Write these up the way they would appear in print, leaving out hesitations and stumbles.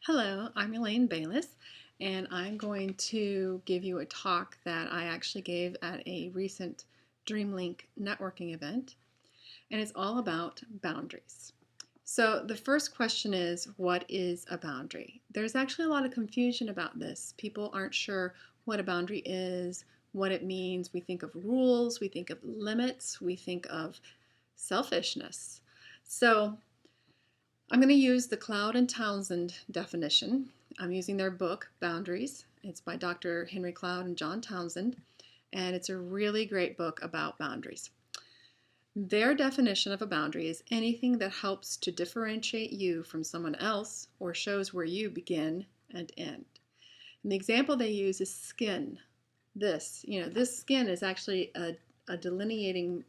Hello, I'm Elaine.Bayless, and I'm going to give you a talk that I actually gave at a recent DreamLink networking event, and it's all about boundaries. So the first question is, what is a boundary? There's actually a lot of confusion about this. People aren't sure what a boundary is, what it means. We think of rules, we think of limits, we think of selfishness. So I'm going to use the Cloud and Townsend definition. I'm using their book, Boundaries. It's by Dr. Henry Cloud and John Townsend, and it's a really great book about boundaries. Their definition of a boundary is anything that helps to differentiate you from someone else or shows where you begin and end. And the example they use is skin. This skin is actually a delineating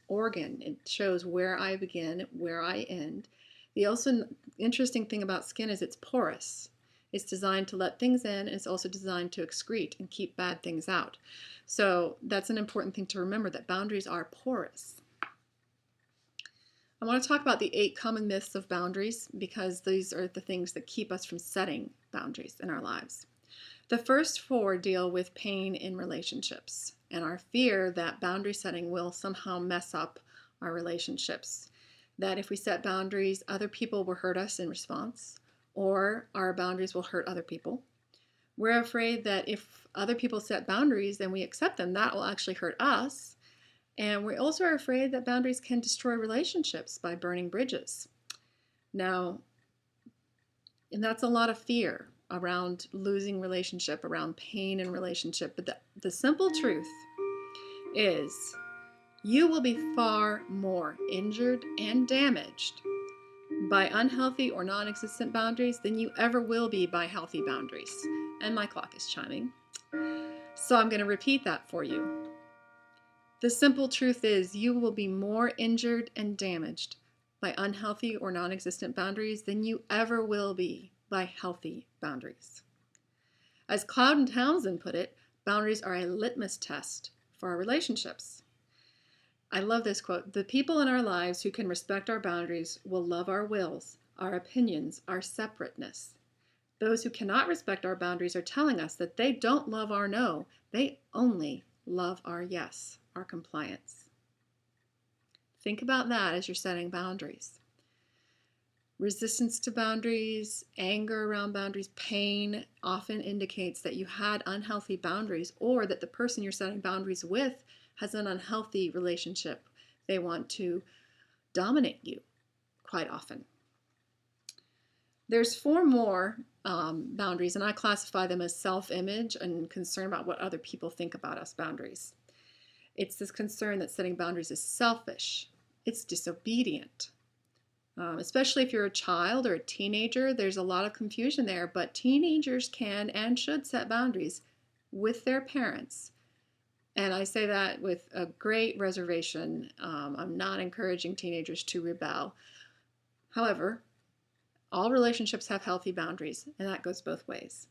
organ. It shows where I begin, where I end. The also interesting thing about skin is it's porous. It's designed to let things in, and it's also designed to excrete and keep bad things out. So that's an important thing to remember, that boundaries are porous. I want to talk about the 8 common myths of boundaries because these are the things that keep us from setting boundaries in our lives. The first 4 deal with pain in relationships and our fear that boundary setting will somehow mess up our relationships. That if we set boundaries, other people will hurt us in response, or our boundaries will hurt other people. We're afraid that if other people set boundaries and we accept them, that will actually hurt us. And we also are afraid that boundaries can destroy relationships by burning bridges. Now, and that's a lot of fear around losing relationship, around pain in relationship. But the simple truth is you will be far more injured and damaged by unhealthy or non-existent boundaries than you ever will be by healthy boundaries. And my clock is chiming. So I'm going to repeat that for you. The simple truth is you will be more injured and damaged by unhealthy or non-existent boundaries than you ever will be by healthy boundaries. As Cloud and Townsend put it, boundaries are a litmus test for our relationships. I love this quote. The people in our lives who can respect our boundaries will love our wills, our opinions, our separateness. Those who cannot respect our boundaries are telling us that they don't love our no. They only love our yes, our compliance. Think about that as you're setting boundaries. Resistance to boundaries, anger around boundaries, pain often indicates that you had unhealthy boundaries or that the person you're setting boundaries with has an unhealthy relationship. They want to dominate you quite often. There's 4 more boundaries, and I classify them as self-image and concern about what other people think about us boundaries. It's this concern that setting boundaries is selfish. It's disobedient. Especially if you're a child or a teenager, there's a lot of confusion there, but teenagers can and should set boundaries with their parents. And I say that with a great reservation. I'm not encouraging teenagers to rebel. However, all relationships have healthy boundaries, and that goes both ways.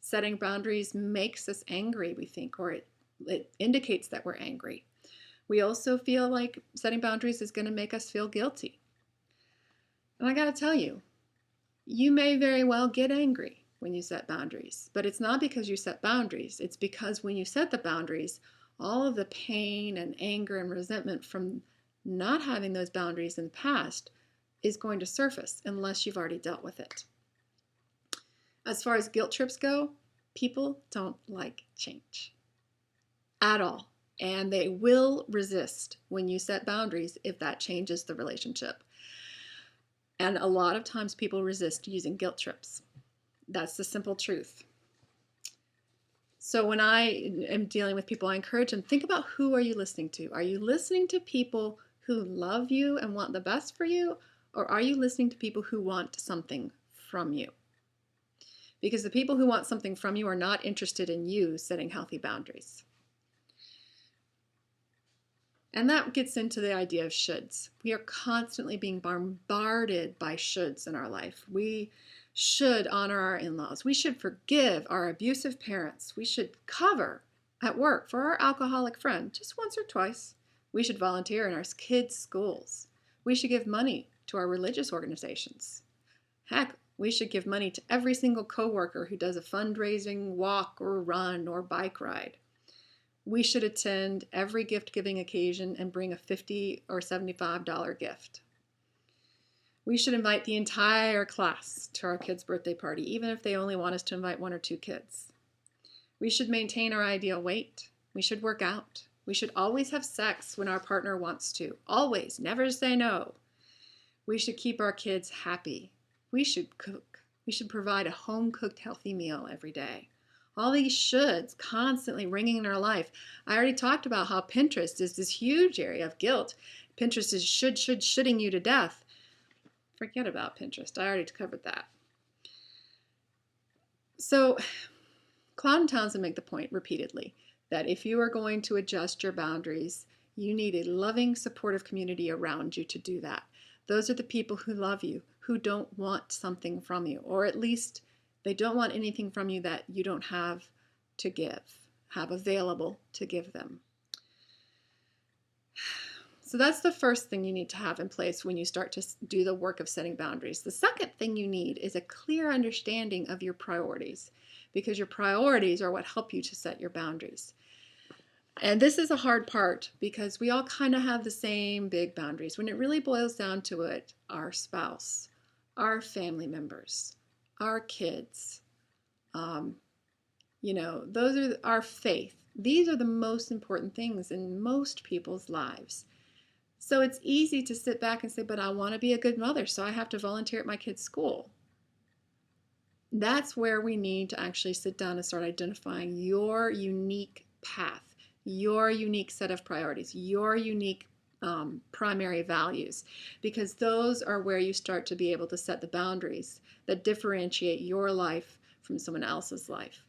Setting boundaries makes us angry, we think, or it indicates that we're angry. We also feel like setting boundaries is going to make us feel guilty. And I got to tell you, you may very well get angry when you set boundaries, but it's not because you set boundaries. It's because when you set the boundaries, all of the pain and anger and resentment from not having those boundaries in the past is going to surface unless you've already dealt with it. As far as guilt trips go, people don't like change at all. And they will resist when you set boundaries if that changes the relationship. And a lot of times people resist using guilt trips. That's the simple truth. So when I am dealing with people, I encourage them, think about who are you listening to? Are you listening to people who love you and want the best for you? Or are you listening to people who want something from you? Because the people who want something from you are not interested in you setting healthy boundaries. And that gets into the idea of shoulds. We are constantly being bombarded by shoulds in our life. We should honor our in-laws. We should forgive our abusive parents. We should cover at work for our alcoholic friend just once or twice. We should volunteer in our kids' schools. We should give money to our religious organizations. Heck, we should give money to every single coworker who does a fundraising walk or run or bike ride. We should attend every gift-giving occasion and bring a $50 or $75 gift. We should invite the entire class to our kids' birthday party, even if they only want us to invite 1 or 2 kids. We should maintain our ideal weight. We should work out. We should always have sex when our partner wants to. Always. Never say no. We should keep our kids happy. We should cook. We should provide a home-cooked healthy meal every day. All these shoulds constantly ringing in our life. I already talked about how Pinterest is this huge area of guilt. Pinterest is shoulding you to death. Forget about Pinterest. I already covered that. So Cloud and Townsend make the point repeatedly that if you are going to adjust your boundaries, you need a loving, supportive community around you to do that. Those are the people who love you, who don't want something from you, or at least they don't want anything from you that you don't have to give, have available to give them. So that's the first thing you need to have in place when you start to do the work of setting boundaries. The second thing you need is a clear understanding of your priorities, because your priorities are what help you to set your boundaries. And this is a hard part because we all kind of have the same big boundaries. When it really boils down to it, our spouse, our family members, our kids, those are our faith. These are the most important things in most people's lives. So it's easy to sit back and say, but I want to be a good mother, so I have to volunteer at my kid's school. That's where we need to actually sit down and start identifying your unique path, your unique set of priorities, your unique primary values, because those are where you start to be able to set the boundaries that differentiate your life from someone else's life.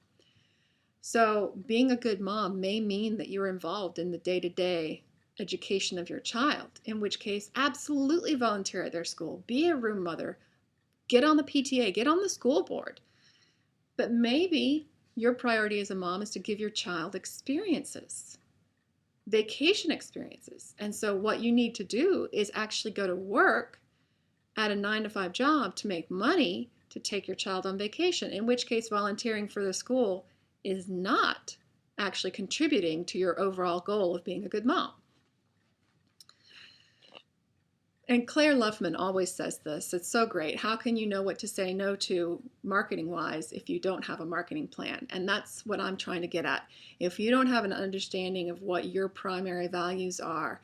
So being a good mom may mean that you're involved in the day-to-day education of your child, in which case absolutely volunteer at their school, be a room mother, get on the PTA, get on the school board. But maybe your priority as a mom is to give your child experiences, vacation experiences. And so what you need to do is actually go to work at a 9-to-5 job to make money to take your child on vacation, in which case volunteering for the school is not actually contributing to your overall goal of being a good mom. And Claire Luffman always says this. It's so great. How can you know what to say no to marketing-wise if you don't have a marketing plan? And that's what I'm trying to get at. If you don't have an understanding of what your primary values are,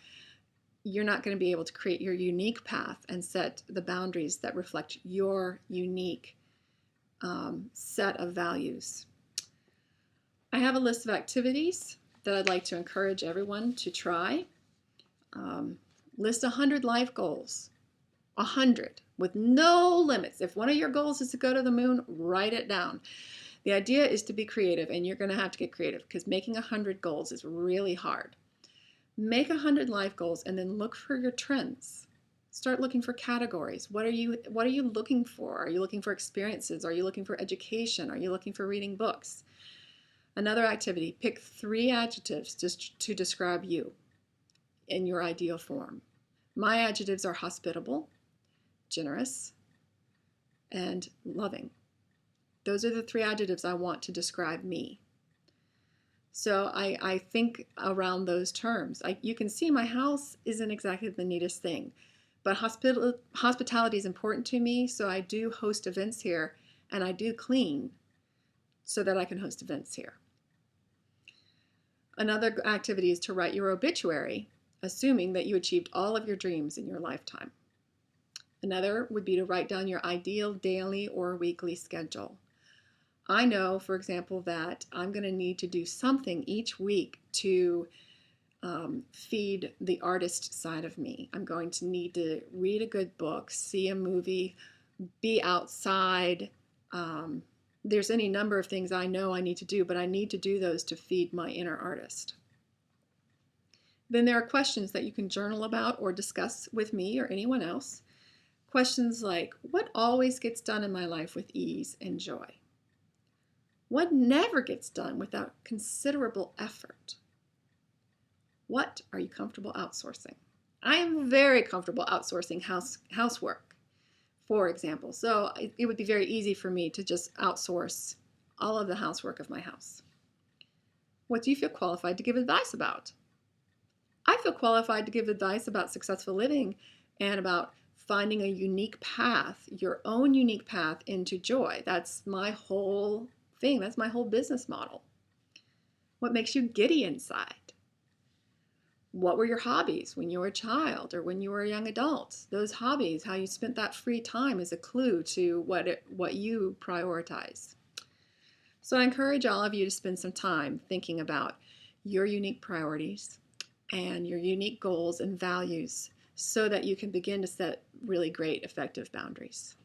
you're not going to be able to create your unique path and set the boundaries that reflect your unique set of values. I have a list of activities that I'd like to encourage everyone to try. List 100 life goals, 100 with no limits. If one of your goals is to go to the moon, write it down. The idea is to be creative, and you're going to have to get creative because making 100 goals is really hard. Make 100 life goals and then look for your trends. Start looking for categories. What are you looking for? Are you looking for experiences? Are you looking for education? Are you looking for reading books? Another activity, pick 3 adjectives to describe you in your ideal form. My adjectives are hospitable, generous, and loving. Those are the 3 adjectives I want to describe me. So I think around those terms. You can see my house isn't exactly the neatest thing, but hospitality is important to me, so I do host events here, and I do clean so that I can host events here. Another activity is to write your obituary, assuming that you achieved all of your dreams in your lifetime. Another would be to write down your ideal daily or weekly schedule. I know, for example, that I'm going to need to do something each week to feed the artist side of me. I'm going to need to read a good book, see a movie, be outside. There's any number of things I know I need to do, but I need to do those to feed my inner artist. Then there are questions that you can journal about or discuss with me or anyone else. Questions like, what always gets done in my life with ease and joy? What never gets done without considerable effort? What are you comfortable outsourcing? I am very comfortable outsourcing housework. for example. So it would be very easy for me to just outsource all of the housework of my house. What do you feel qualified to give advice about? I feel qualified to give advice about successful living and about finding a unique path, your own unique path into joy. That's my whole thing. That's my whole business model. What makes you giddy inside? What were your hobbies when you were a child or when you were a young adult? Those hobbies, how you spent that free time is a clue to what you prioritize. So I encourage all of you to spend some time thinking about your unique priorities and your unique goals and values so that you can begin to set really great, effective boundaries.